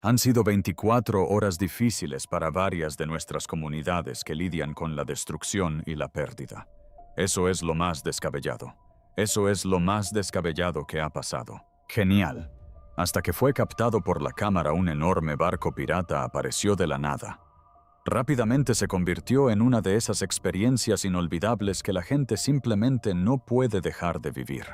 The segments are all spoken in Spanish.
Han sido 24 horas difíciles para varias de nuestras comunidades que lidian con la destrucción y la pérdida. Eso es lo más descabellado. Eso es lo más descabellado que ha pasado. Genial. Hasta que fue captado por la cámara, un enorme barco pirata apareció de la nada. Rápidamente se convirtió en una de esas experiencias inolvidables que la gente simplemente no puede dejar de vivir.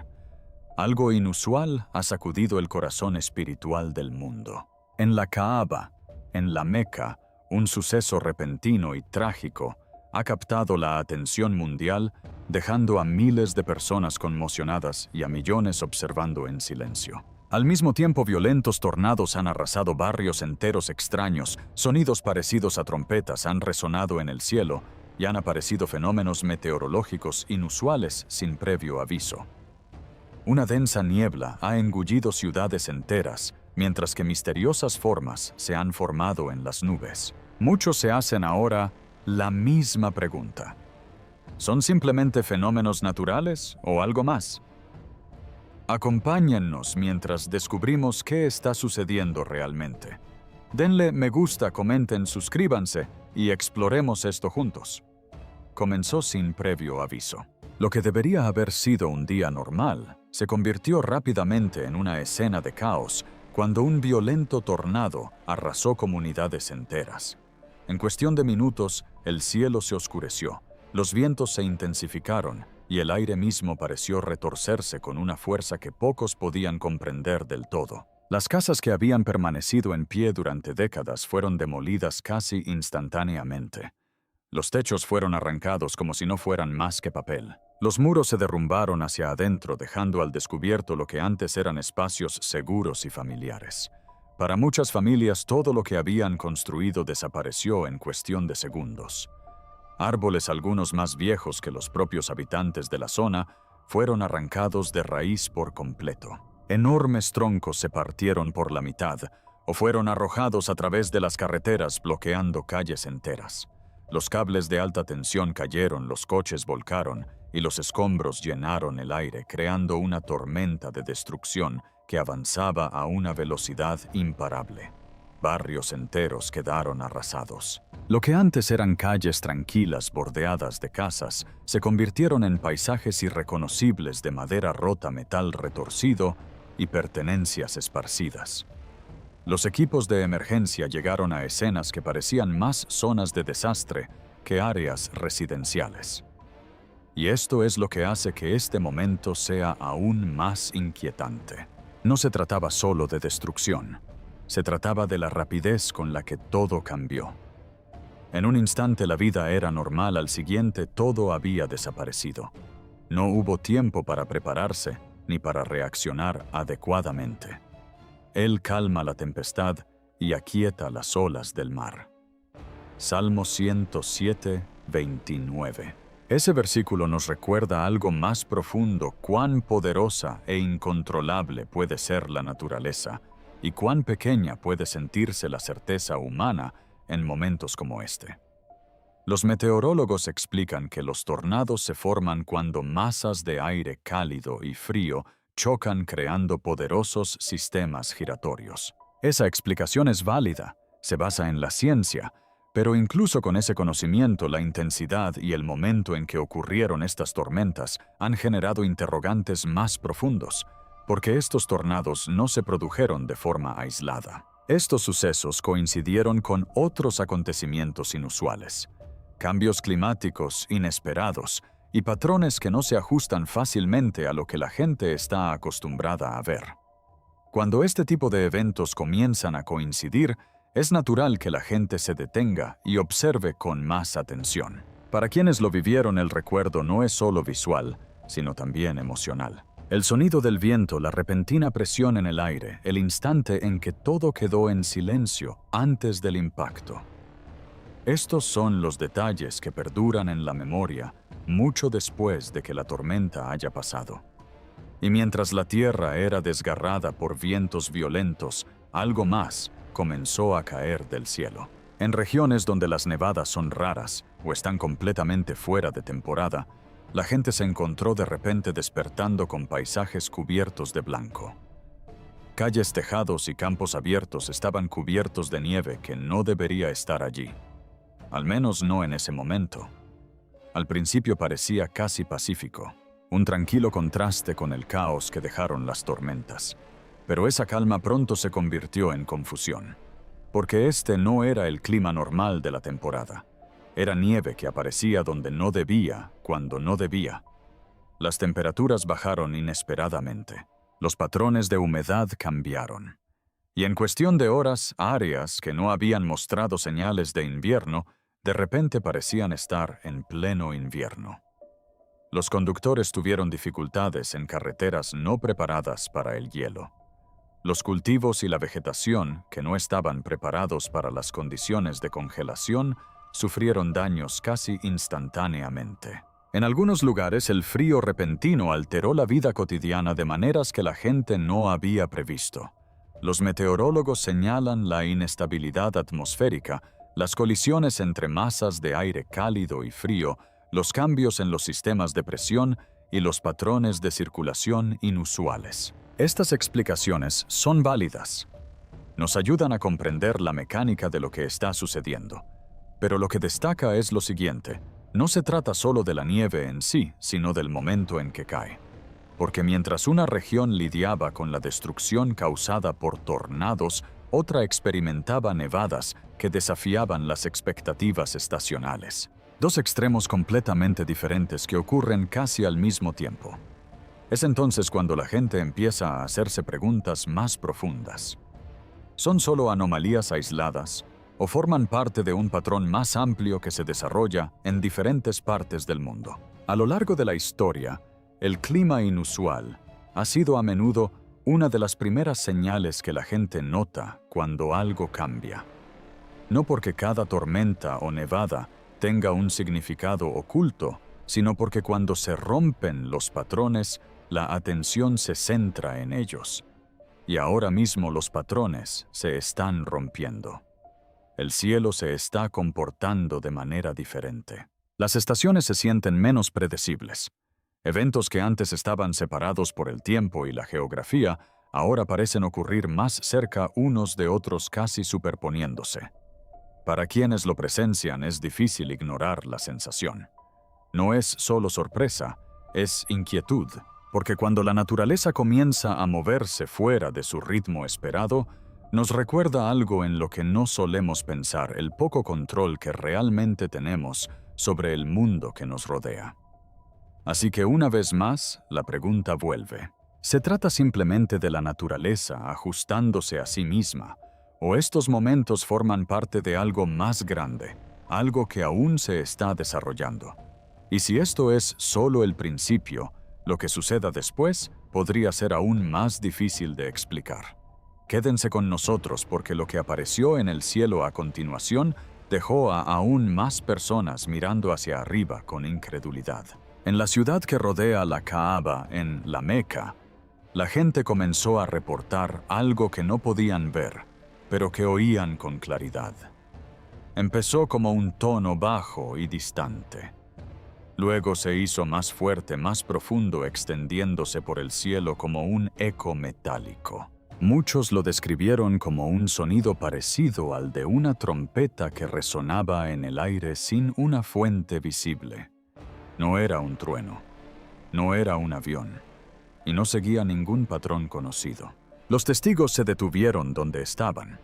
Algo inusual ha sacudido el corazón espiritual del mundo. En la Kaaba, en la Meca, un suceso repentino y trágico ha captado la atención mundial, dejando a miles de personas conmocionadas y a millones observando en silencio. Al mismo tiempo, violentos tornados han arrasado barrios enteros extraños, sonidos parecidos a trompetas han resonado en el cielo y han aparecido fenómenos meteorológicos inusuales sin previo aviso. Una densa niebla ha engullido ciudades enteras, mientras que misteriosas formas se han formado en las nubes. Muchos se hacen ahora la misma pregunta. ¿Son simplemente fenómenos naturales o algo más? Acompáñennos mientras descubrimos qué está sucediendo realmente. Denle me gusta, comenten, suscríbanse y exploremos esto juntos. Comenzó sin previo aviso. Lo que debería haber sido un día normal se convirtió rápidamente en una escena de caos cuando un violento tornado arrasó comunidades enteras. En cuestión de minutos, el cielo se oscureció, los vientos se intensificaron y el aire mismo pareció retorcerse con una fuerza que pocos podían comprender del todo. Las casas que habían permanecido en pie durante décadas fueron demolidas casi instantáneamente. Los techos fueron arrancados como si no fueran más que papel. Los muros se derrumbaron hacia adentro, dejando al descubierto lo que antes eran espacios seguros y familiares. Para muchas familias, todo lo que habían construido desapareció en cuestión de segundos. Árboles, algunos más viejos que los propios habitantes de la zona, fueron arrancados de raíz por completo. Enormes troncos se partieron por la mitad o fueron arrojados a través de las carreteras, bloqueando calles enteras. Los cables de alta tensión cayeron, los coches volcaron y los escombros llenaron el aire, creando una tormenta de destrucción que avanzaba a una velocidad imparable. Barrios enteros quedaron arrasados. Lo que antes eran calles tranquilas bordeadas de casas se convirtieron en paisajes irreconocibles de madera rota, metal retorcido y pertenencias esparcidas. Los equipos de emergencia llegaron a escenas que parecían más zonas de desastre que áreas residenciales. Y esto es lo que hace que este momento sea aún más inquietante. No se trataba solo de destrucción. Se trataba de la rapidez con la que todo cambió. En un instante la vida era normal, al siguiente todo había desaparecido. No hubo tiempo para prepararse ni para reaccionar adecuadamente. Él calma la tempestad y aquieta las olas del mar. Salmo 107, 29. Ese versículo nos recuerda algo más profundo: cuán poderosa e incontrolable puede ser la naturaleza y cuán pequeña puede sentirse la certeza humana en momentos como este. Los meteorólogos explican que los tornados se forman cuando masas de aire cálido y frío chocan, creando poderosos sistemas giratorios. Esa explicación es válida, se basa en la ciencia, pero incluso con ese conocimiento, la intensidad y el momento en que ocurrieron estas tormentas han generado interrogantes más profundos, porque estos tornados no se produjeron de forma aislada. Estos sucesos coincidieron con otros acontecimientos inusuales, cambios climáticos inesperados y patrones que no se ajustan fácilmente a lo que la gente está acostumbrada a ver. Cuando este tipo de eventos comienzan a coincidir, es natural que la gente se detenga y observe con más atención. Para quienes lo vivieron, el recuerdo no es solo visual, sino también emocional. El sonido del viento, la repentina presión en el aire, el instante en que todo quedó en silencio antes del impacto. Estos son los detalles que perduran en la memoria mucho después de que la tormenta haya pasado. Y mientras la tierra era desgarrada por vientos violentos, algo más comenzó a caer del cielo. En regiones donde las nevadas son raras o están completamente fuera de temporada, la gente se encontró de repente despertando con paisajes cubiertos de blanco. Calles, tejados y campos abiertos estaban cubiertos de nieve que no debería estar allí. Al menos no en ese momento. Al principio parecía casi pacífico, un tranquilo contraste con el caos que dejaron las tormentas. Pero esa calma pronto se convirtió en confusión, porque este no era el clima normal de la temporada. Era nieve que aparecía donde no debía, cuando no debía. Las temperaturas bajaron inesperadamente. Los patrones de humedad cambiaron. Y en cuestión de horas, áreas que no habían mostrado señales de invierno, de repente parecían estar en pleno invierno. Los conductores tuvieron dificultades en carreteras no preparadas para el hielo. Los cultivos y la vegetación, que no estaban preparados para las condiciones de congelación, sufrieron daños casi instantáneamente. En algunos lugares, el frío repentino alteró la vida cotidiana de maneras que la gente no había previsto. Los meteorólogos señalan la inestabilidad atmosférica, las colisiones entre masas de aire cálido y frío, los cambios en los sistemas de presión y los patrones de circulación inusuales. Estas explicaciones son válidas. Nos ayudan a comprender la mecánica de lo que está sucediendo. Pero lo que destaca es lo siguiente: no se trata solo de la nieve en sí, sino del momento en que cae. Porque mientras una región lidiaba con la destrucción causada por tornados, otra experimentaba nevadas que desafiaban las expectativas estacionales. Dos extremos completamente diferentes que ocurren casi al mismo tiempo. Es entonces cuando la gente empieza a hacerse preguntas más profundas. ¿Son solo anomalías aisladas o forman parte de un patrón más amplio que se desarrolla en diferentes partes del mundo? A lo largo de la historia, el clima inusual ha sido a menudo una de las primeras señales que la gente nota cuando algo cambia. No porque cada tormenta o nevada tenga un significado oculto, sino porque cuando se rompen los patrones, la atención se centra en ellos. Y ahora mismo los patrones se están rompiendo. El cielo se está comportando de manera diferente. Las estaciones se sienten menos predecibles. Eventos que antes estaban separados por el tiempo y la geografía, ahora parecen ocurrir más cerca unos de otros, casi superponiéndose. Para quienes lo presencian es difícil ignorar la sensación. No es solo sorpresa, es inquietud, porque cuando la naturaleza comienza a moverse fuera de su ritmo esperado, nos recuerda algo en lo que no solemos pensar: el poco control que realmente tenemos sobre el mundo que nos rodea. Así que una vez más, la pregunta vuelve. ¿Se trata simplemente de la naturaleza ajustándose a sí misma, o estos momentos forman parte de algo más grande, algo que aún se está desarrollando? Y si esto es solo el principio, lo que suceda después podría ser aún más difícil de explicar. Quédense con nosotros, porque lo que apareció en el cielo a continuación dejó a aún más personas mirando hacia arriba con incredulidad. En la ciudad que rodea la Kaaba, en la Meca, la gente comenzó a reportar algo que no podían ver, pero que oían con claridad. Empezó como un tono bajo y distante. Luego se hizo más fuerte, más profundo, extendiéndose por el cielo como un eco metálico. Muchos lo describieron como un sonido parecido al de una trompeta que resonaba en el aire sin una fuente visible. No era un trueno, no era un avión, y no seguía ningún patrón conocido. Los testigos se detuvieron donde estaban.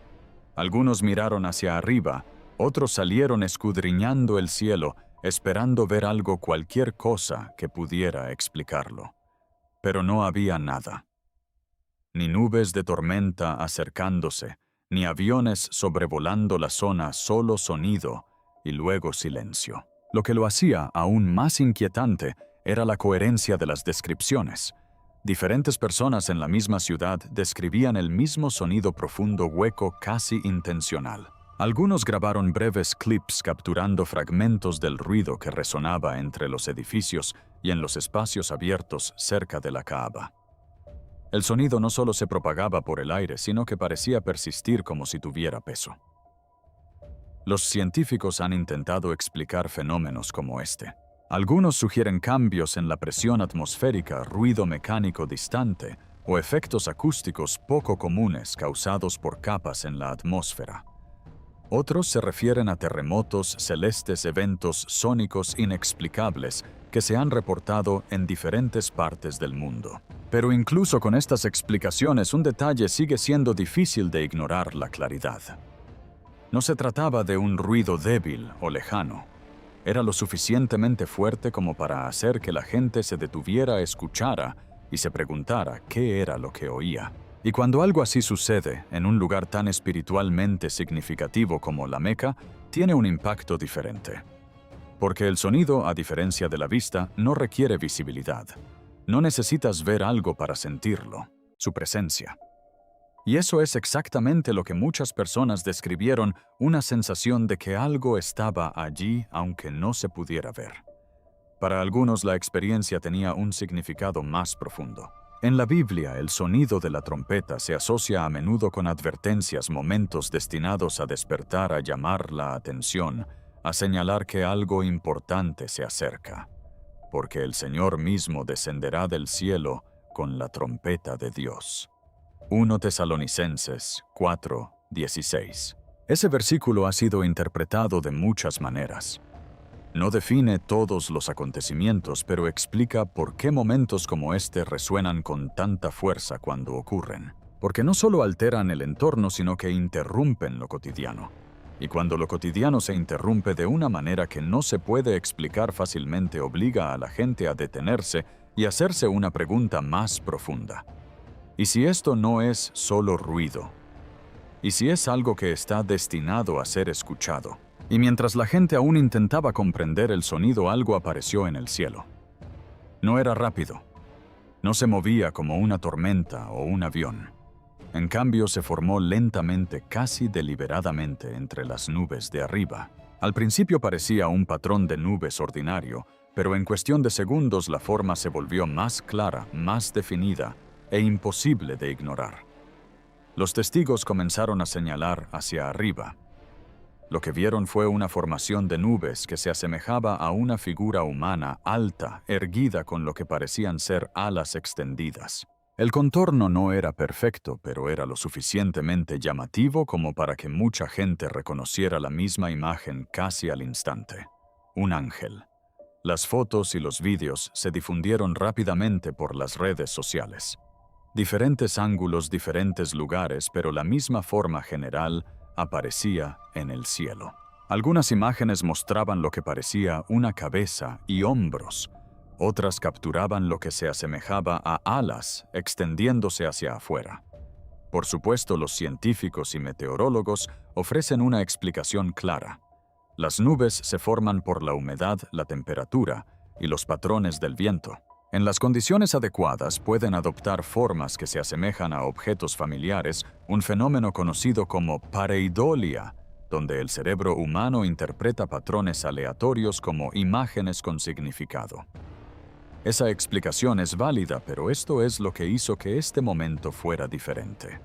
Algunos miraron hacia arriba, otros salieron escudriñando el cielo, esperando ver algo, cualquier cosa que pudiera explicarlo. Pero no había nada. Ni nubes de tormenta acercándose, ni aviones sobrevolando la zona, solo sonido y luego silencio. Lo que lo hacía aún más inquietante era la coherencia de las descripciones. Diferentes personas en la misma ciudad describían el mismo sonido profundo, hueco, casi intencional. Algunos grabaron breves clips capturando fragmentos del ruido que resonaba entre los edificios y en los espacios abiertos cerca de la Kaaba. El sonido no solo se propagaba por el aire, sino que parecía persistir como si tuviera peso. Los científicos han intentado explicar fenómenos como este. Algunos sugieren cambios en la presión atmosférica, ruido mecánico distante o efectos acústicos poco comunes causados por capas en la atmósfera. Otros se refieren a terremotos celestes, eventos sónicos inexplicables que se han reportado en diferentes partes del mundo. Pero incluso con estas explicaciones, un detalle sigue siendo difícil de ignorar: la claridad. No se trataba de un ruido débil o lejano. Era lo suficientemente fuerte como para hacer que la gente se detuviera, escuchara y se preguntara qué era lo que oía. Y cuando algo así sucede en un lugar tan espiritualmente significativo como la Meca, tiene un impacto diferente. Porque el sonido, a diferencia de la vista, no requiere visibilidad. No necesitas ver algo para sentirlo, su presencia. Y eso es exactamente lo que muchas personas describieron: una sensación de que algo estaba allí aunque no se pudiera ver. Para algunos la experiencia tenía un significado más profundo. En la Biblia, el sonido de la trompeta se asocia a menudo con advertencias, momentos destinados a despertar, a llamar la atención, a señalar que algo importante se acerca. Porque el Señor mismo descenderá del cielo con la trompeta de Dios. 1 Tesalonicenses 4:16. Ese versículo ha sido interpretado de muchas maneras. No define todos los acontecimientos, pero explica por qué momentos como este resuenan con tanta fuerza cuando ocurren. Porque no solo alteran el entorno, sino que interrumpen lo cotidiano. Y cuando lo cotidiano se interrumpe de una manera que no se puede explicar fácilmente, obliga a la gente a detenerse y hacerse una pregunta más profunda. ¿Y si esto no es solo ruido? ¿Y si es algo que está destinado a ser escuchado? Y mientras la gente aún intentaba comprender el sonido, algo apareció en el cielo. No era rápido. No se movía como una tormenta o un avión. En cambio, se formó lentamente, casi deliberadamente, entre las nubes de arriba. Al principio parecía un patrón de nubes ordinario, pero en cuestión de segundos la forma se volvió más clara, más definida e imposible de ignorar. Los testigos comenzaron a señalar hacia arriba. Lo que vieron fue una formación de nubes que se asemejaba a una figura humana alta, erguida con lo que parecían ser alas extendidas. El contorno no era perfecto, pero era lo suficientemente llamativo como para que mucha gente reconociera la misma imagen casi al instante. Un ángel. Las fotos y los vídeos se difundieron rápidamente por las redes sociales. Diferentes ángulos, diferentes lugares, pero la misma forma general aparecía en el cielo. Algunas imágenes mostraban lo que parecía una cabeza y hombros. Otras capturaban lo que se asemejaba a alas extendiéndose hacia afuera. Por supuesto, los científicos y meteorólogos ofrecen una explicación clara. Las nubes se forman por la humedad, la temperatura y los patrones del viento. En las condiciones adecuadas pueden adoptar formas que se asemejan a objetos familiares, un fenómeno conocido como pareidolia, donde el cerebro humano interpreta patrones aleatorios como imágenes con significado. Esa explicación es válida, pero esto es lo que hizo que este momento fuera diferente.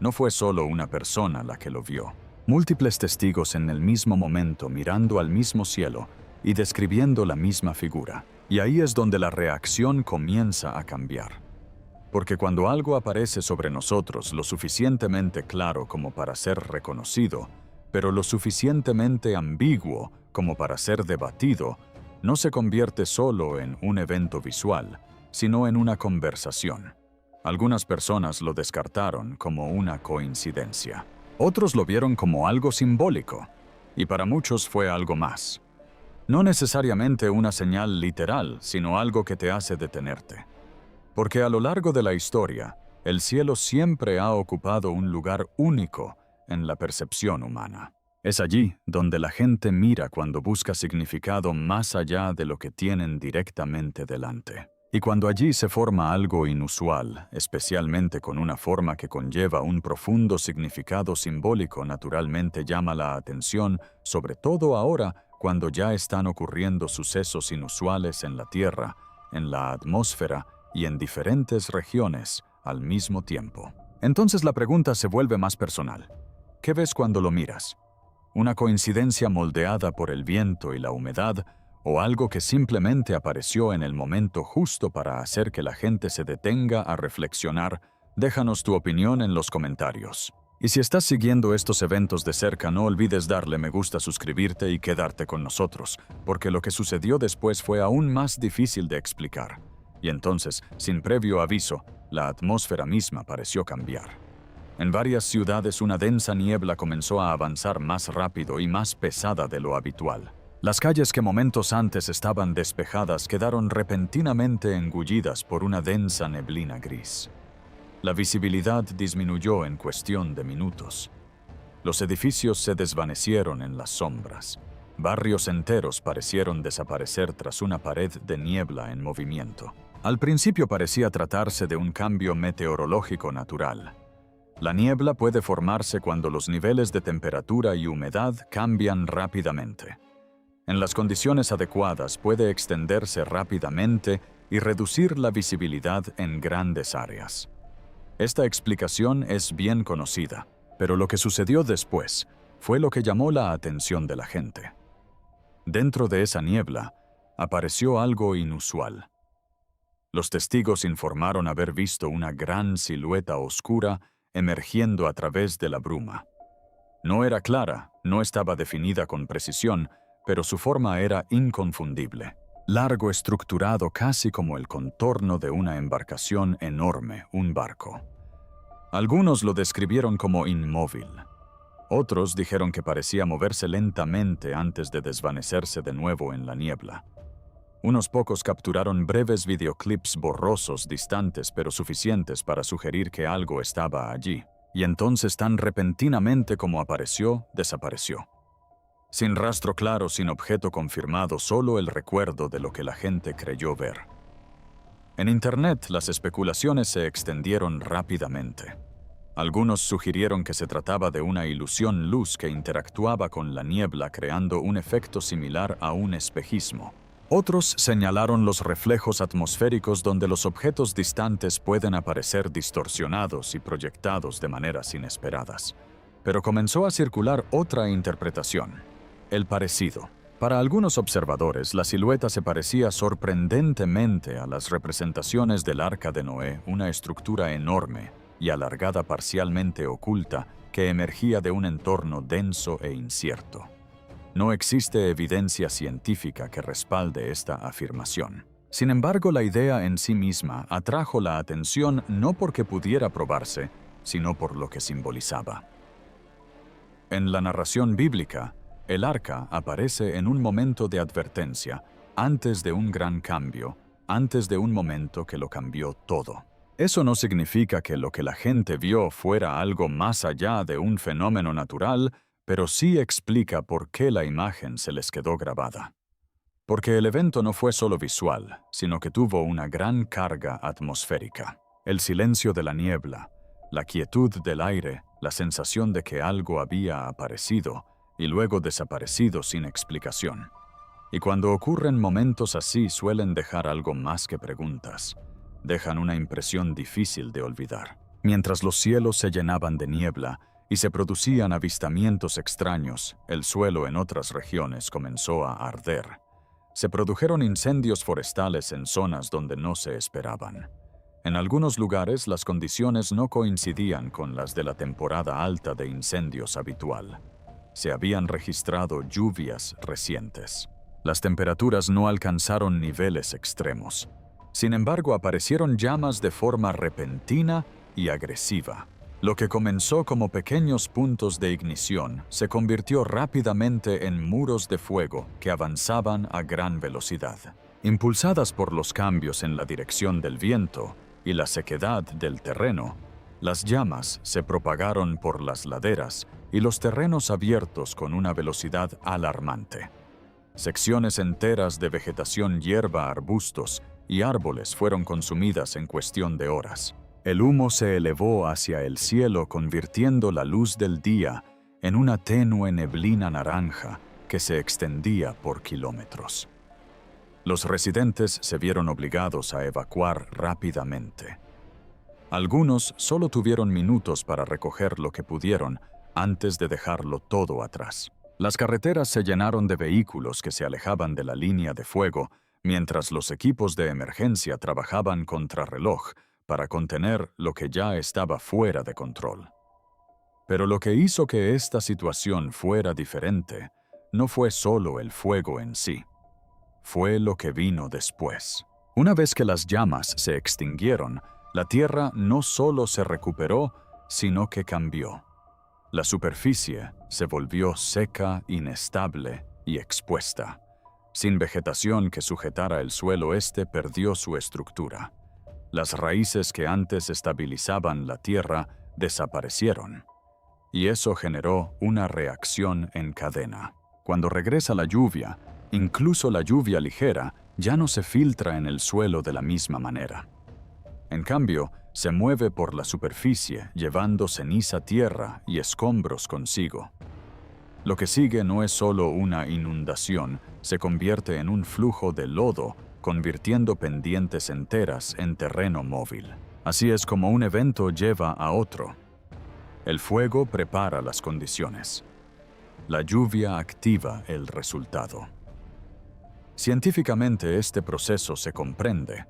No fue solo una persona la que lo vio. Múltiples testigos en el mismo momento, mirando al mismo cielo y describiendo la misma figura. Y ahí es donde la reacción comienza a cambiar. Porque cuando algo aparece sobre nosotros lo suficientemente claro como para ser reconocido, pero lo suficientemente ambiguo como para ser debatido, no se convierte solo en un evento visual, sino en una conversación. Algunas personas lo descartaron como una coincidencia. Otros lo vieron como algo simbólico, y para muchos fue algo más. No necesariamente una señal literal, sino algo que te hace detenerte. Porque a lo largo de la historia, el cielo siempre ha ocupado un lugar único en la percepción humana. Es allí donde la gente mira cuando busca significado más allá de lo que tienen directamente delante. Y cuando allí se forma algo inusual, especialmente con una forma que conlleva un profundo significado simbólico, naturalmente llama la atención, sobre todo ahora cuando ya están ocurriendo sucesos inusuales en la Tierra, en la atmósfera y en diferentes regiones al mismo tiempo. Entonces la pregunta se vuelve más personal. ¿Qué ves cuando lo miras? ¿Una coincidencia moldeada por el viento y la humedad, o algo que simplemente apareció en el momento justo para hacer que la gente se detenga a reflexionar? Déjanos tu opinión en los comentarios. Y si estás siguiendo estos eventos de cerca, no olvides darle me gusta, suscribirte y quedarte con nosotros, porque lo que sucedió después fue aún más difícil de explicar. Y entonces, sin previo aviso, la atmósfera misma pareció cambiar. En varias ciudades una densa niebla comenzó a avanzar más rápido y más pesada de lo habitual. Las calles que momentos antes estaban despejadas quedaron repentinamente engullidas por una densa neblina gris. La visibilidad disminuyó en cuestión de minutos. Los edificios se desvanecieron en las sombras. Barrios enteros parecieron desaparecer tras una pared de niebla en movimiento. Al principio parecía tratarse de un cambio meteorológico natural. La niebla puede formarse cuando los niveles de temperatura y humedad cambian rápidamente. En las condiciones adecuadas puede extenderse rápidamente y reducir la visibilidad en grandes áreas. Esta explicación es bien conocida, pero lo que sucedió después fue lo que llamó la atención de la gente. Dentro de esa niebla apareció algo inusual. Los testigos informaron haber visto una gran silueta oscura emergiendo a través de la bruma. No era clara, no estaba definida con precisión, pero su forma era inconfundible. Largo, estructurado casi como el contorno de una embarcación enorme, un barco. Algunos lo describieron como inmóvil. Otros dijeron que parecía moverse lentamente antes de desvanecerse de nuevo en la niebla. Unos pocos capturaron breves videoclips borrosos, distantes pero suficientes para sugerir que algo estaba allí. Y entonces, tan repentinamente como apareció, desapareció. Sin rastro claro, sin objeto confirmado, solo el recuerdo de lo que la gente creyó ver. En Internet, las especulaciones se extendieron rápidamente. Algunos sugirieron que se trataba de una ilusión luz que interactuaba con la niebla creando un efecto similar a un espejismo. Otros señalaron los reflejos atmosféricos donde los objetos distantes pueden aparecer distorsionados y proyectados de maneras inesperadas. Pero comenzó a circular otra interpretación: el parecido. Para algunos observadores, la silueta se parecía sorprendentemente a las representaciones del Arca de Noé, una estructura enorme y alargada, parcialmente oculta, que emergía de un entorno denso e incierto. No existe evidencia científica que respalde esta afirmación. Sin embargo, la idea en sí misma atrajo la atención no porque pudiera probarse, sino por lo que simbolizaba. En la narración bíblica, el arca aparece en un momento de advertencia, antes de un gran cambio, antes de un momento que lo cambió todo. Eso no significa que lo que la gente vio fuera algo más allá de un fenómeno natural, pero sí explica por qué la imagen se les quedó grabada. Porque el evento no fue solo visual, sino que tuvo una gran carga atmosférica. El silencio de la niebla, la quietud del aire, la sensación de que algo había aparecido y luego desaparecido sin explicación. Y cuando ocurren momentos así, suelen dejar algo más que preguntas. Dejan una impresión difícil de olvidar. Mientras los cielos se llenaban de niebla y se producían avistamientos extraños, el suelo en otras regiones comenzó a arder. Se produjeron incendios forestales en zonas donde no se esperaban. En algunos lugares, las condiciones no coincidían con las de la temporada alta de incendios habitual. Se habían registrado lluvias recientes. Las temperaturas no alcanzaron niveles extremos. Sin embargo, aparecieron llamas de forma repentina y agresiva. Lo que comenzó como pequeños puntos de ignición se convirtió rápidamente en muros de fuego que avanzaban a gran velocidad. Impulsadas por los cambios en la dirección del viento y la sequedad del terreno, las llamas se propagaron por las laderas y los terrenos abiertos con una velocidad alarmante. Secciones enteras de vegetación, hierba, arbustos y árboles fueron consumidas en cuestión de horas. El humo se elevó hacia el cielo, convirtiendo la luz del día en una tenue neblina naranja que se extendía por kilómetros. Los residentes se vieron obligados a evacuar rápidamente. Algunos solo tuvieron minutos para recoger lo que pudieron antes de dejarlo todo atrás. Las carreteras se llenaron de vehículos que se alejaban de la línea de fuego, mientras los equipos de emergencia trabajaban contrarreloj para contener lo que ya estaba fuera de control. Pero lo que hizo que esta situación fuera diferente no fue solo el fuego en sí, fue lo que vino después. Una vez que las llamas se extinguieron, la tierra no solo se recuperó, sino que cambió. La superficie se volvió seca, inestable y expuesta. Sin vegetación que sujetara el suelo, perdió su estructura. Las raíces que antes estabilizaban la tierra desaparecieron. Y eso generó una reacción en cadena. Cuando regresa la lluvia, incluso la lluvia ligera ya no se filtra en el suelo de la misma manera. En cambio, se mueve por la superficie, llevando ceniza, tierra y escombros consigo. Lo que sigue no es solo una inundación, se convierte en un flujo de lodo, convirtiendo pendientes enteras en terreno móvil. Así es como un evento lleva a otro. El fuego prepara las condiciones. La lluvia activa el resultado. Científicamente, este proceso se comprende.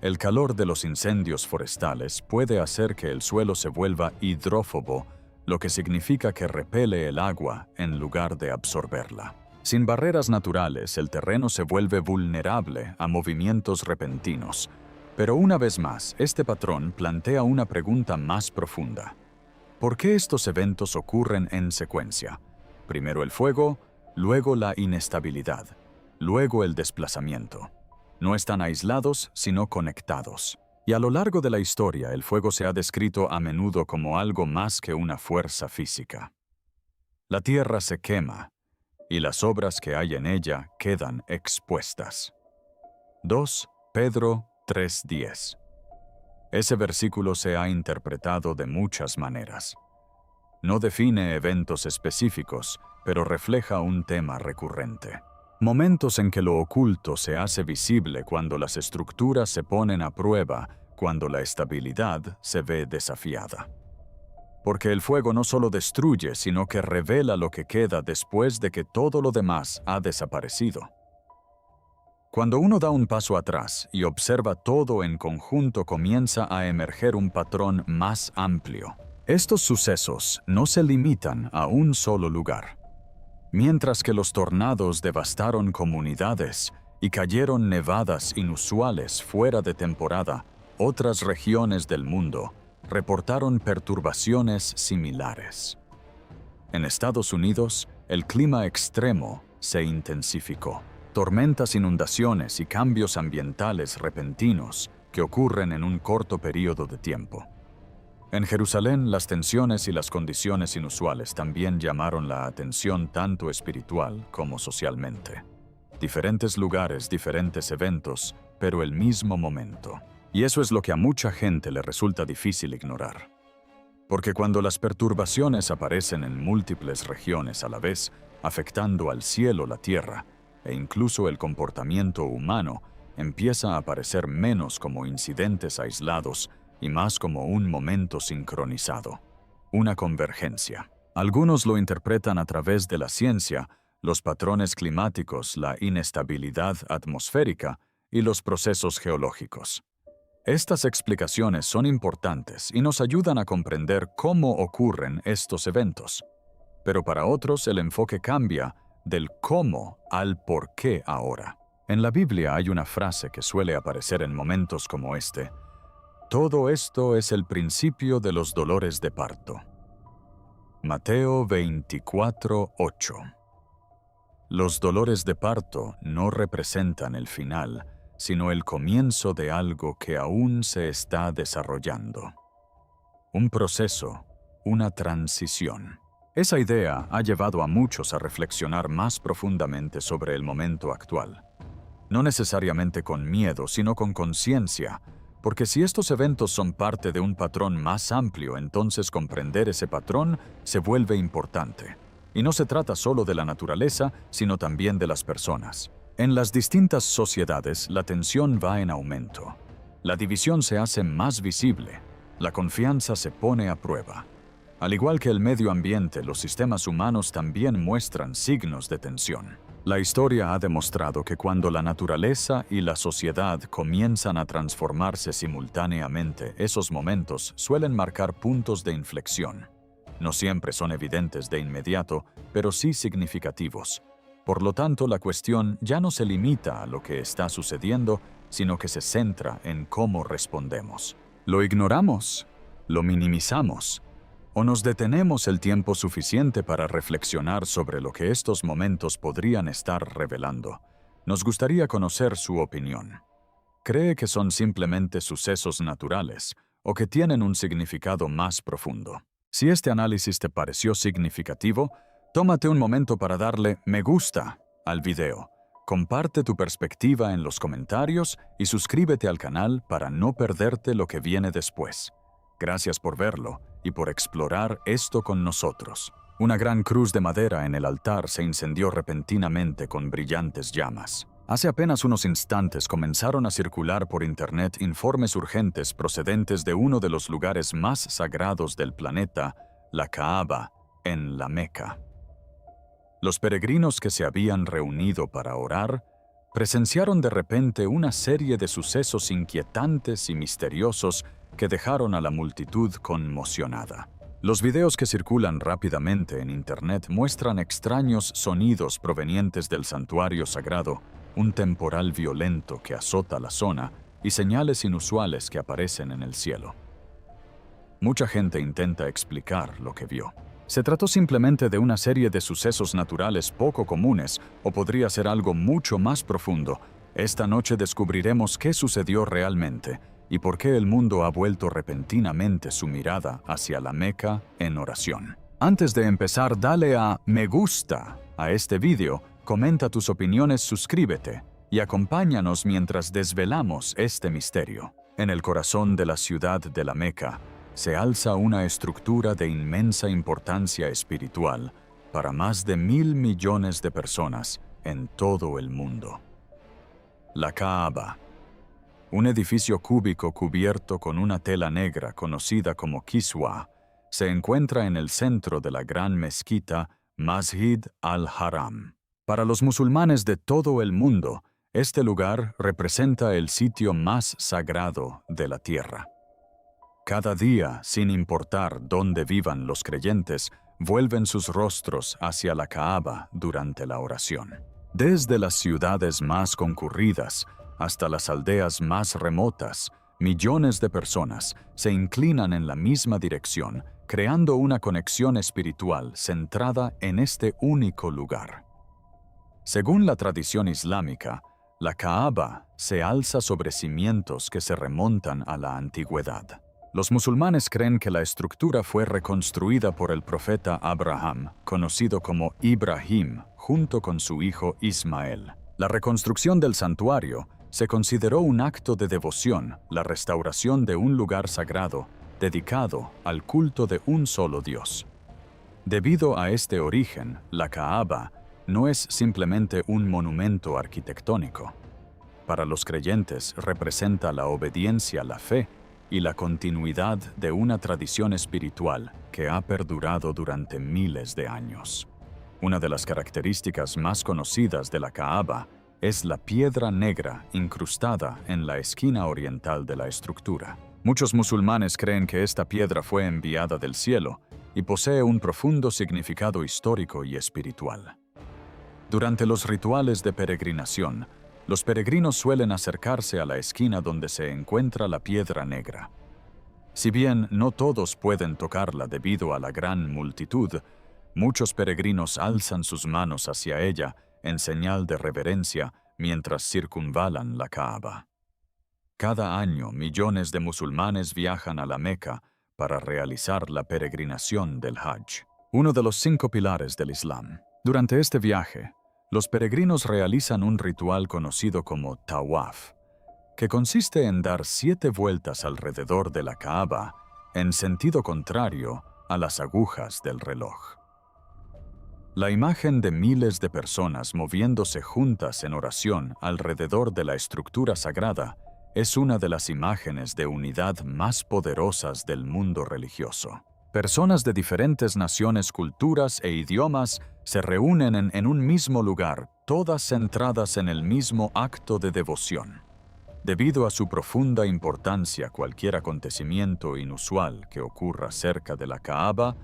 El calor de los incendios forestales puede hacer que el suelo se vuelva hidrófobo, lo que significa que repele el agua en lugar de absorberla. Sin barreras naturales, el terreno se vuelve vulnerable a movimientos repentinos. Pero una vez más, este patrón plantea una pregunta más profunda. ¿Por qué estos eventos ocurren en secuencia? Primero el fuego, luego la inestabilidad, luego el desplazamiento. No están aislados, sino conectados. Y a lo largo de la historia, el fuego se ha descrito a menudo como algo más que una fuerza física. La tierra se quema, y las obras que hay en ella quedan expuestas. 2 Pedro 3:10. Ese versículo se ha interpretado de muchas maneras. No define eventos específicos, pero refleja un tema recurrente. Momentos en que lo oculto se hace visible cuando las estructuras se ponen a prueba, cuando la estabilidad se ve desafiada. Porque el fuego no solo destruye, sino que revela lo que queda después de que todo lo demás ha desaparecido. Cuando uno da un paso atrás y observa todo en conjunto, comienza a emerger un patrón más amplio. Estos sucesos no se limitan a un solo lugar. Mientras que los tornados devastaron comunidades y cayeron nevadas inusuales fuera de temporada, otras regiones del mundo reportaron perturbaciones similares. En Estados Unidos, el clima extremo se intensificó. Tormentas, inundaciones y cambios ambientales repentinos que ocurren en un corto periodo de tiempo. En Jerusalén, las tensiones y las condiciones inusuales también llamaron la atención tanto espiritual como socialmente. Diferentes lugares, diferentes eventos, pero el mismo momento. Y eso es lo que a mucha gente le resulta difícil ignorar. Porque cuando las perturbaciones aparecen en múltiples regiones a la vez, afectando al cielo, la tierra, e incluso el comportamiento humano, empieza a aparecer menos como incidentes aislados y más como un momento sincronizado, una convergencia. Algunos lo interpretan a través de la ciencia, los patrones climáticos, la inestabilidad atmosférica y los procesos geológicos. Estas explicaciones son importantes y nos ayudan a comprender cómo ocurren estos eventos. Pero para otros el enfoque cambia del cómo al por qué ahora. En la Biblia hay una frase que suele aparecer en momentos como este: todo esto es el principio de los dolores de parto. Mateo 24:8. Los dolores de parto no representan el final, sino el comienzo de algo que aún se está desarrollando. Un proceso, una transición. Esa idea ha llevado a muchos a reflexionar más profundamente sobre el momento actual. No necesariamente con miedo, sino con conciencia, porque si estos eventos son parte de un patrón más amplio, entonces comprender ese patrón se vuelve importante. Y no se trata solo de la naturaleza, sino también de las personas. En las distintas sociedades, la tensión va en aumento. La división se hace más visible. La confianza se pone a prueba. Al igual que el medio ambiente, los sistemas humanos también muestran signos de tensión. La historia ha demostrado que cuando la naturaleza y la sociedad comienzan a transformarse simultáneamente, esos momentos suelen marcar puntos de inflexión. No siempre son evidentes de inmediato, pero sí significativos. Por lo tanto, la cuestión ya no se limita a lo que está sucediendo, sino que se centra en cómo respondemos. ¿Lo ignoramos? ¿Lo minimizamos? ¿O nos detenemos el tiempo suficiente para reflexionar sobre lo que estos momentos podrían estar revelando? Nos gustaría conocer su opinión. ¿Cree que son simplemente sucesos naturales o que tienen un significado más profundo? Si este análisis te pareció significativo, tómate un momento para darle me gusta al video. Comparte tu perspectiva en los comentarios y suscríbete al canal para no perderte lo que viene después. Gracias por verlo y por explorar esto con nosotros. Una gran cruz de madera en el altar se incendió repentinamente con brillantes llamas. Hace apenas unos instantes comenzaron a circular por internet informes urgentes procedentes de uno de los lugares más sagrados del planeta, la Kaaba, en la Meca. Los peregrinos que se habían reunido para orar presenciaron de repente una serie de sucesos inquietantes y misteriosos que dejaron a la multitud conmocionada. Los videos que circulan rápidamente en internet muestran extraños sonidos provenientes del santuario sagrado, un temporal violento que azota la zona y señales inusuales que aparecen en el cielo. Mucha gente intenta explicar lo que vio. ¿Se trató simplemente de una serie de sucesos naturales poco comunes o podría ser algo mucho más profundo? Esta noche descubriremos qué sucedió realmente y por qué el mundo ha vuelto repentinamente su mirada hacia la Meca en oración. Antes de empezar, dale a me gusta a este video, comenta tus opiniones, suscríbete y acompáñanos mientras desvelamos este misterio. En el corazón de la ciudad de la Meca se alza una estructura de inmensa importancia espiritual para más de 1.000 millones de personas en todo el mundo. La Kaaba, un edificio cúbico cubierto con una tela negra conocida como Kiswa, se encuentra en el centro de la gran mezquita Masjid al-Haram. Para los musulmanes de todo el mundo, este lugar representa el sitio más sagrado de la tierra. Cada día, sin importar dónde vivan los creyentes, vuelven sus rostros hacia la Kaaba durante la oración. Desde las ciudades más concurridas hasta las aldeas más remotas, millones de personas se inclinan en la misma dirección, creando una conexión espiritual centrada en este único lugar. Según la tradición islámica, la Kaaba se alza sobre cimientos que se remontan a la antigüedad. Los musulmanes creen que la estructura fue reconstruida por el profeta Abraham, conocido como Ibrahim, junto con su hijo Ismael. La reconstrucción del santuario se consideró un acto de devoción, la restauración de un lugar sagrado, dedicado al culto de un solo Dios. Debido a este origen, la Kaaba no es simplemente un monumento arquitectónico. Para los creyentes representa la obediencia a la fe y la continuidad de una tradición espiritual que ha perdurado durante miles de años. Una de las características más conocidas de la Kaaba es la piedra negra incrustada en la esquina oriental de la estructura. Muchos musulmanes creen que esta piedra fue enviada del cielo y posee un profundo significado histórico y espiritual. Durante los rituales de peregrinación, los peregrinos suelen acercarse a la esquina donde se encuentra la piedra negra. Si bien no todos pueden tocarla debido a la gran multitud, muchos peregrinos alzan sus manos hacia ella en señal de reverencia mientras circunvalan la Kaaba. Cada año, millones de musulmanes viajan a la Meca para realizar la peregrinación del Hajj, uno de los 5 pilares del Islam. Durante este viaje, los peregrinos realizan un ritual conocido como Tawaf, que consiste en dar 7 vueltas alrededor de la Kaaba en sentido contrario a las agujas del reloj. La imagen de miles de personas moviéndose juntas en oración alrededor de la estructura sagrada es una de las imágenes de unidad más poderosas del mundo religioso. Personas de diferentes naciones, culturas e idiomas se reúnen en un mismo lugar, todas centradas en el mismo acto de devoción. Debido a su profunda importancia, cualquier acontecimiento inusual que ocurra cerca de la Kaaba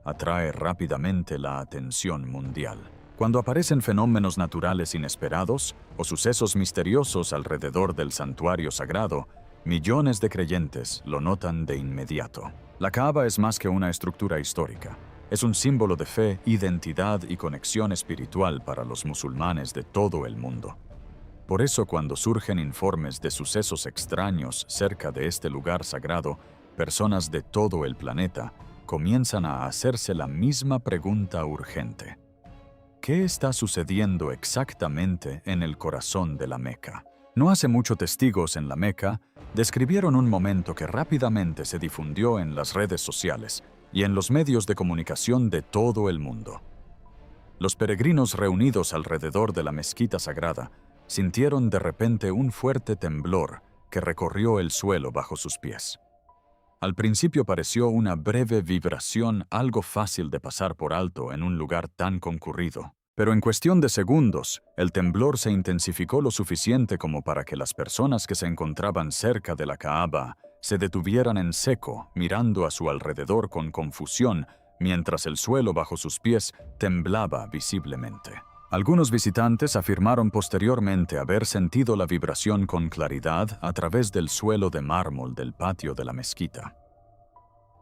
atrae rápidamente la atención mundial. Cuando aparecen fenómenos naturales inesperados o sucesos misteriosos alrededor del santuario sagrado, millones de creyentes lo notan de inmediato. La Kaaba es más que una estructura histórica. Es un símbolo de fe, identidad y conexión espiritual para los musulmanes de todo el mundo. Por eso, cuando surgen informes de sucesos extraños cerca de este lugar sagrado, personas de todo el planeta comienzan a hacerse la misma pregunta urgente. ¿Qué está sucediendo exactamente en el corazón de la Meca? No hace mucho, testigos en la Meca describieron un momento que rápidamente se difundió en las redes sociales y en los medios de comunicación de todo el mundo. Los peregrinos reunidos alrededor de la mezquita sagrada sintieron de repente un fuerte temblor que recorrió el suelo bajo sus pies. Al principio pareció una breve vibración, algo fácil de pasar por alto en un lugar tan concurrido. Pero en cuestión de segundos, el temblor se intensificó lo suficiente como para que las personas que se encontraban cerca de la Kaaba se detuvieran en seco, mirando a su alrededor con confusión, mientras el suelo bajo sus pies temblaba visiblemente. Algunos visitantes afirmaron posteriormente haber sentido la vibración con claridad a través del suelo de mármol del patio de la mezquita.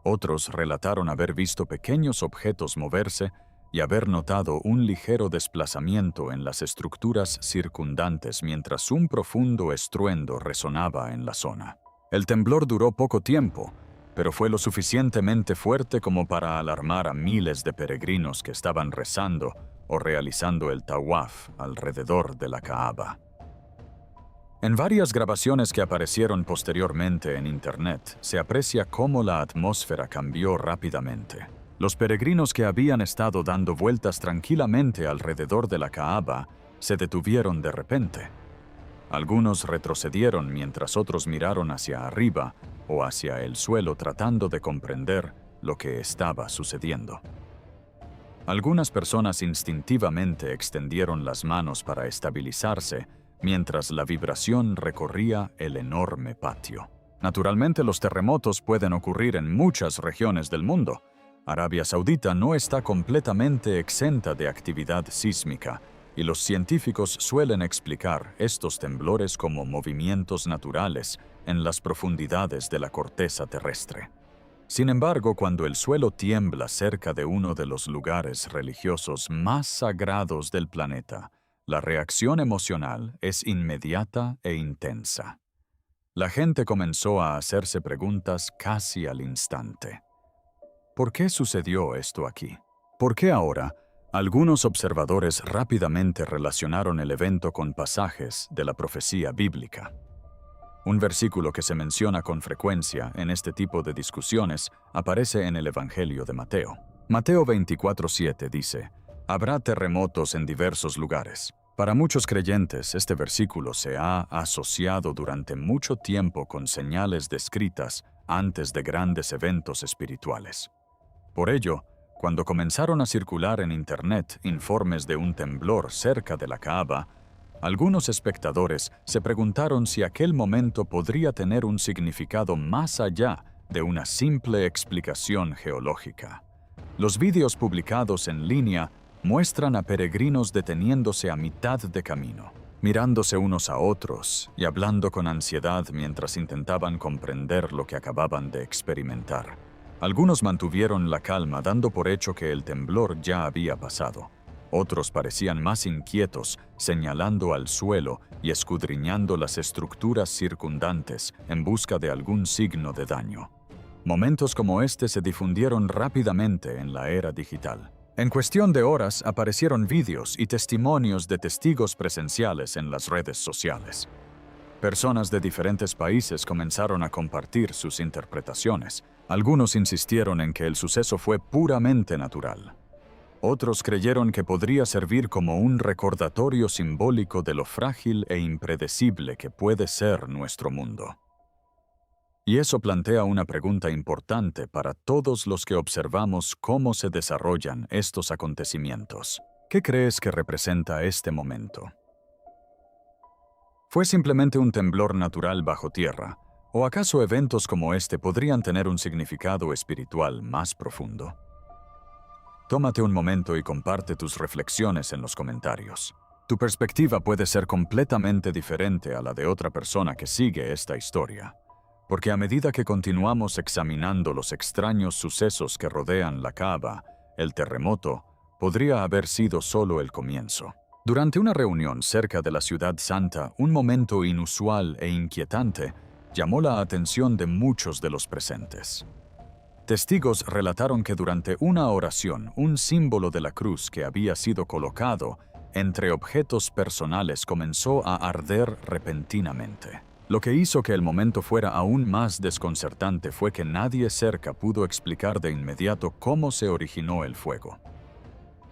Otros relataron haber visto pequeños objetos moverse y haber notado un ligero desplazamiento en las estructuras circundantes mientras un profundo estruendo resonaba en la zona. El temblor duró poco tiempo, pero fue lo suficientemente fuerte como para alarmar a miles de peregrinos que estaban rezando o realizando el tawaf alrededor de la Kaaba. En varias grabaciones que aparecieron posteriormente en Internet, se aprecia cómo la atmósfera cambió rápidamente. Los peregrinos que habían estado dando vueltas tranquilamente alrededor de la Kaaba se detuvieron de repente. Algunos retrocedieron mientras otros miraron hacia arriba o hacia el suelo tratando de comprender lo que estaba sucediendo. Algunas personas instintivamente extendieron las manos para estabilizarse mientras la vibración recorría el enorme patio. Naturalmente, los terremotos pueden ocurrir en muchas regiones del mundo. Arabia Saudita no está completamente exenta de actividad sísmica, y los científicos suelen explicar estos temblores como movimientos naturales en las profundidades de la corteza terrestre. Sin embargo, cuando el suelo tiembla cerca de uno de los lugares religiosos más sagrados del planeta, la reacción emocional es inmediata e intensa. La gente comenzó a hacerse preguntas casi al instante. ¿Por qué sucedió esto aquí? ¿Por qué ahora? Algunos observadores rápidamente relacionaron el evento con pasajes de la profecía bíblica. Un versículo que se menciona con frecuencia en este tipo de discusiones aparece en el Evangelio de Mateo. Mateo 24:7 dice: «Habrá terremotos en diversos lugares». Para muchos creyentes, este versículo se ha asociado durante mucho tiempo con señales descritas antes de grandes eventos espirituales. Por ello, cuando comenzaron a circular en Internet informes de un temblor cerca de la Kaaba, algunos espectadores se preguntaron si aquel momento podría tener un significado más allá de una simple explicación geológica. Los vídeos publicados en línea muestran a peregrinos deteniéndose a mitad de camino, mirándose unos a otros y hablando con ansiedad mientras intentaban comprender lo que acababan de experimentar. Algunos mantuvieron la calma dando por hecho que el temblor ya había pasado. Otros parecían más inquietos, señalando al suelo y escudriñando las estructuras circundantes en busca de algún signo de daño. Momentos como este se difundieron rápidamente en la era digital. En cuestión de horas aparecieron vídeos y testimonios de testigos presenciales en las redes sociales. Personas de diferentes países comenzaron a compartir sus interpretaciones. Algunos insistieron en que el suceso fue puramente natural. Otros creyeron que podría servir como un recordatorio simbólico de lo frágil e impredecible que puede ser nuestro mundo. Y eso plantea una pregunta importante para todos los que observamos cómo se desarrollan estos acontecimientos. ¿Qué crees que representa este momento? ¿Fue simplemente un temblor natural bajo tierra? ¿O acaso eventos como este podrían tener un significado espiritual más profundo? Tómate un momento y comparte tus reflexiones en los comentarios. Tu perspectiva puede ser completamente diferente a la de otra persona que sigue esta historia, porque a medida que continuamos examinando los extraños sucesos que rodean la Kaaba, el terremoto podría haber sido solo el comienzo. Durante una reunión cerca de la Ciudad Santa, un momento inusual e inquietante llamó la atención de muchos de los presentes. Testigos relataron que durante una oración, un símbolo de la cruz que había sido colocado entre objetos personales comenzó a arder repentinamente. Lo que hizo que el momento fuera aún más desconcertante fue que nadie cerca pudo explicar de inmediato cómo se originó el fuego.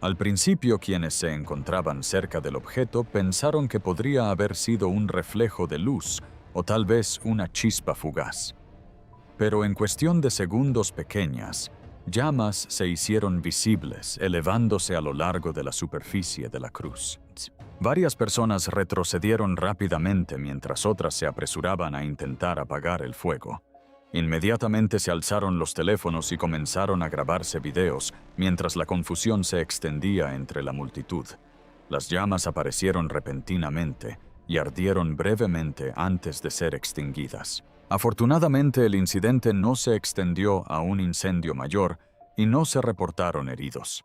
Al principio, quienes se encontraban cerca del objeto pensaron que podría haber sido un reflejo de luz o tal vez una chispa fugaz. Pero en cuestión de segundos pequeñas, llamas se hicieron visibles, elevándose a lo largo de la superficie de la cruz. Varias personas retrocedieron rápidamente mientras otras se apresuraban a intentar apagar el fuego. Inmediatamente se alzaron los teléfonos y comenzaron a grabarse videos mientras la confusión se extendía entre la multitud. Las llamas aparecieron repentinamente y ardieron brevemente antes de ser extinguidas. Afortunadamente, el incidente no se extendió a un incendio mayor y no se reportaron heridos.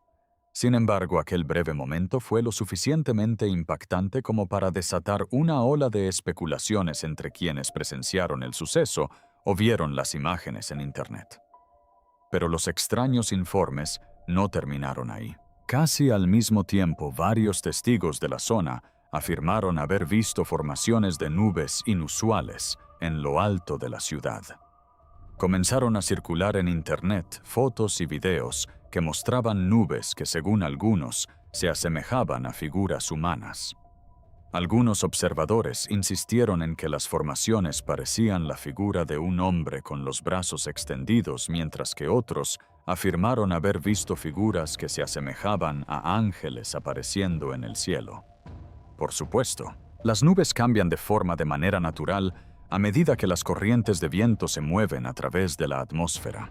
Sin embargo, aquel breve momento fue lo suficientemente impactante como para desatar una ola de especulaciones entre quienes presenciaron el suceso o vieron las imágenes en Internet. Pero los extraños informes no terminaron ahí. Casi al mismo tiempo, varios testigos de la zona afirmaron haber visto formaciones de nubes inusuales en lo alto de la ciudad. Comenzaron a circular en Internet fotos y videos que mostraban nubes que, según algunos, se asemejaban a figuras humanas. Algunos observadores insistieron en que las formaciones parecían la figura de un hombre con los brazos extendidos, mientras que otros afirmaron haber visto figuras que se asemejaban a ángeles apareciendo en el cielo. Por supuesto, las nubes cambian de forma de manera natural a medida que las corrientes de viento se mueven a través de la atmósfera.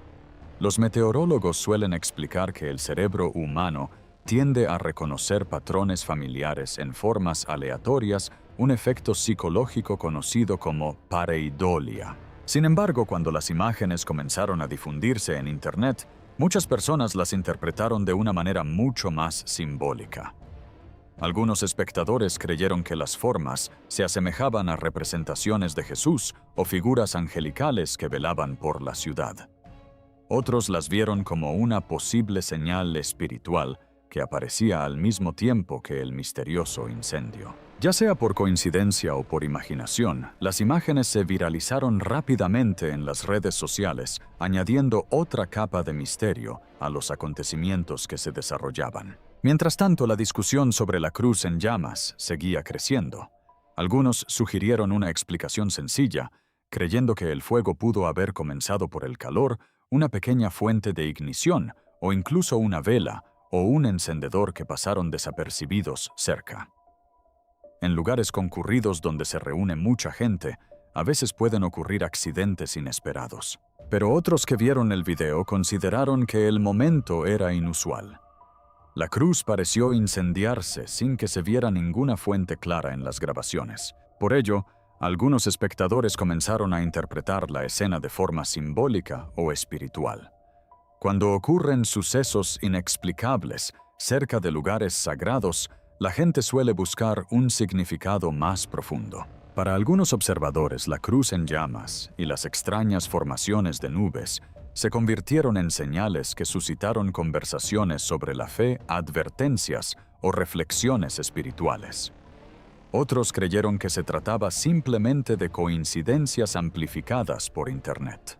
Los meteorólogos suelen explicar que el cerebro humano tiende a reconocer patrones familiares en formas aleatorias, un efecto psicológico conocido como pareidolia. Sin embargo, cuando las imágenes comenzaron a difundirse en Internet, muchas personas las interpretaron de una manera mucho más simbólica. Algunos espectadores creyeron que las formas se asemejaban a representaciones de Jesús o figuras angelicales que velaban por la ciudad. Otros las vieron como una posible señal espiritual que aparecía al mismo tiempo que el misterioso incendio. Ya sea por coincidencia o por imaginación, las imágenes se viralizaron rápidamente en las redes sociales, añadiendo otra capa de misterio a los acontecimientos que se desarrollaban. Mientras tanto, la discusión sobre la cruz en llamas seguía creciendo. Algunos sugirieron una explicación sencilla, creyendo que el fuego pudo haber comenzado por el calor, una pequeña fuente de ignición, o incluso una vela o un encendedor que pasaron desapercibidos cerca. En lugares concurridos donde se reúne mucha gente, a veces pueden ocurrir accidentes inesperados. Pero otros que vieron el video consideraron que el momento era inusual. La cruz pareció incendiarse sin que se viera ninguna fuente clara en las grabaciones. Por ello, algunos espectadores comenzaron a interpretar la escena de forma simbólica o espiritual. Cuando ocurren sucesos inexplicables cerca de lugares sagrados, la gente suele buscar un significado más profundo. Para algunos observadores, la cruz en llamas y las extrañas formaciones de nubes se convirtieron en señales que suscitaron conversaciones sobre la fe, advertencias o reflexiones espirituales. Otros creyeron que se trataba simplemente de coincidencias amplificadas por Internet.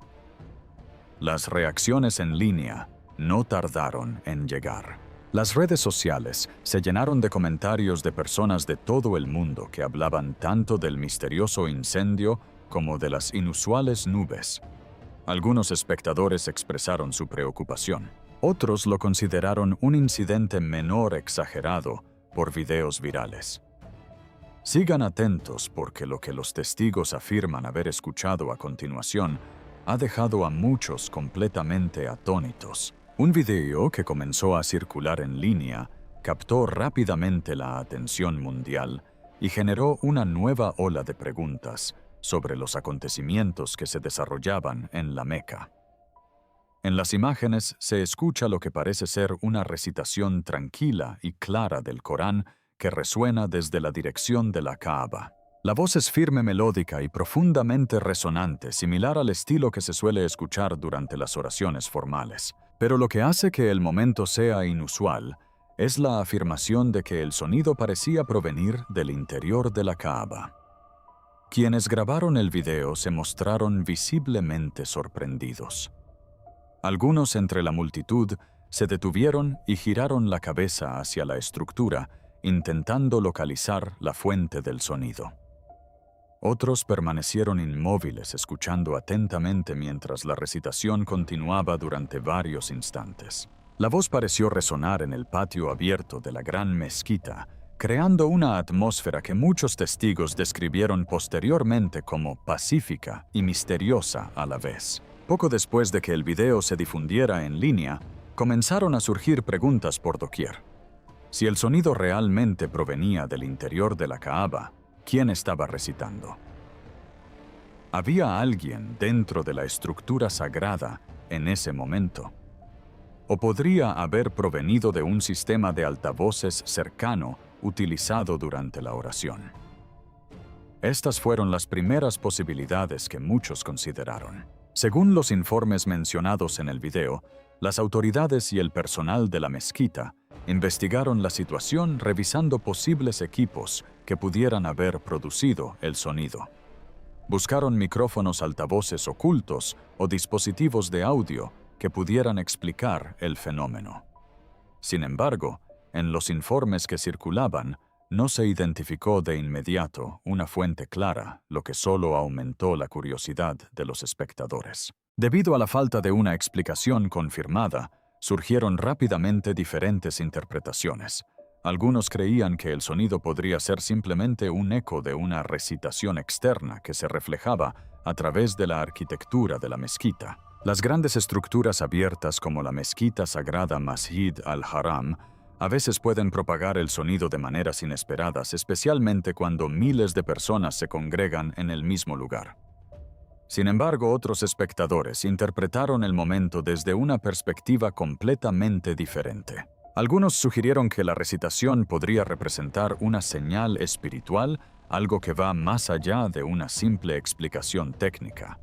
Las reacciones en línea no tardaron en llegar. Las redes sociales se llenaron de comentarios de personas de todo el mundo que hablaban tanto del misterioso incendio como de las inusuales nubes. Algunos espectadores expresaron su preocupación. Otros lo consideraron un incidente menor exagerado por videos virales. Sigan atentos porque lo que los testigos afirman haber escuchado a continuación ha dejado a muchos completamente atónitos. Un video que comenzó a circular en línea captó rápidamente la atención mundial y generó una nueva ola de preguntas sobre los acontecimientos que se desarrollaban en la Meca. En las imágenes se escucha lo que parece ser una recitación tranquila y clara del Corán que resuena desde la dirección de la Kaaba. La voz es firme, melódica y profundamente resonante, similar al estilo que se suele escuchar durante las oraciones formales. Pero lo que hace que el momento sea inusual es la afirmación de que el sonido parecía provenir del interior de la Kaaba. Quienes grabaron el video se mostraron visiblemente sorprendidos. Algunos entre la multitud se detuvieron y giraron la cabeza hacia la estructura, intentando localizar la fuente del sonido. Otros permanecieron inmóviles escuchando atentamente mientras la recitación continuaba durante varios instantes. La voz pareció resonar en el patio abierto de la gran mezquita, creando una atmósfera que muchos testigos describieron posteriormente como pacífica y misteriosa a la vez. Poco después de que el video se difundiera en línea, comenzaron a surgir preguntas por doquier. Si el sonido realmente provenía del interior de la Kaaba, ¿quién estaba recitando? ¿Había alguien dentro de la estructura sagrada en ese momento? ¿O podría haber provenido de un sistema de altavoces cercano utilizado durante la oración? Estas fueron las primeras posibilidades que muchos consideraron. Según los informes mencionados en el video, las autoridades y el personal de la mezquita investigaron la situación revisando posibles equipos que pudieran haber producido el sonido. Buscaron micrófonos altavoces ocultos o dispositivos de audio que pudieran explicar el fenómeno. Sin embargo, en los informes que circulaban, no se identificó de inmediato una fuente clara, lo que solo aumentó la curiosidad de los espectadores. Debido a la falta de una explicación confirmada, surgieron rápidamente diferentes interpretaciones. Algunos creían que el sonido podría ser simplemente un eco de una recitación externa que se reflejaba a través de la arquitectura de la mezquita. Las grandes estructuras abiertas como la mezquita sagrada Masjid al-Haram a veces pueden propagar el sonido de maneras inesperadas, especialmente cuando miles de personas se congregan en el mismo lugar. Sin embargo, otros espectadores interpretaron el momento desde una perspectiva completamente diferente. Algunos sugirieron que la recitación podría representar una señal espiritual, algo que va más allá de una simple explicación técnica.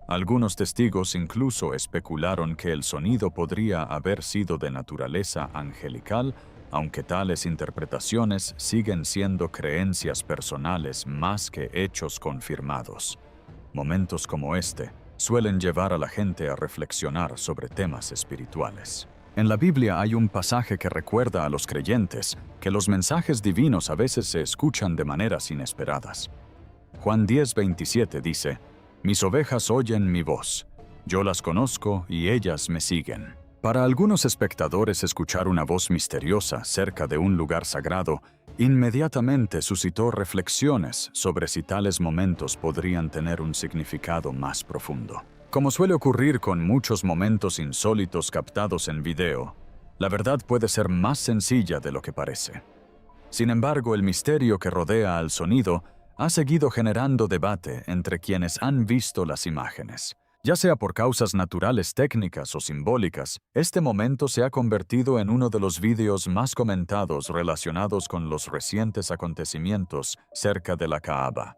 Algunos testigos incluso especularon que el sonido podría haber sido de naturaleza angelical, aunque tales interpretaciones siguen siendo creencias personales más que hechos confirmados. Momentos como este suelen llevar a la gente a reflexionar sobre temas espirituales. En la Biblia hay un pasaje que recuerda a los creyentes que los mensajes divinos a veces se escuchan de maneras inesperadas. Juan 10:27 dice: «Mis ovejas oyen mi voz, yo las conozco y ellas me siguen». Para algunos espectadores, escuchar una voz misteriosa cerca de un lugar sagrado inmediatamente suscitó reflexiones sobre si tales momentos podrían tener un significado más profundo. Como suele ocurrir con muchos momentos insólitos captados en video, la verdad puede ser más sencilla de lo que parece. Sin embargo, el misterio que rodea al sonido ha seguido generando debate entre quienes han visto las imágenes. Ya sea por causas naturales, técnicas o simbólicas, este momento se ha convertido en uno de los vídeos más comentados relacionados con los recientes acontecimientos cerca de la Kaaba.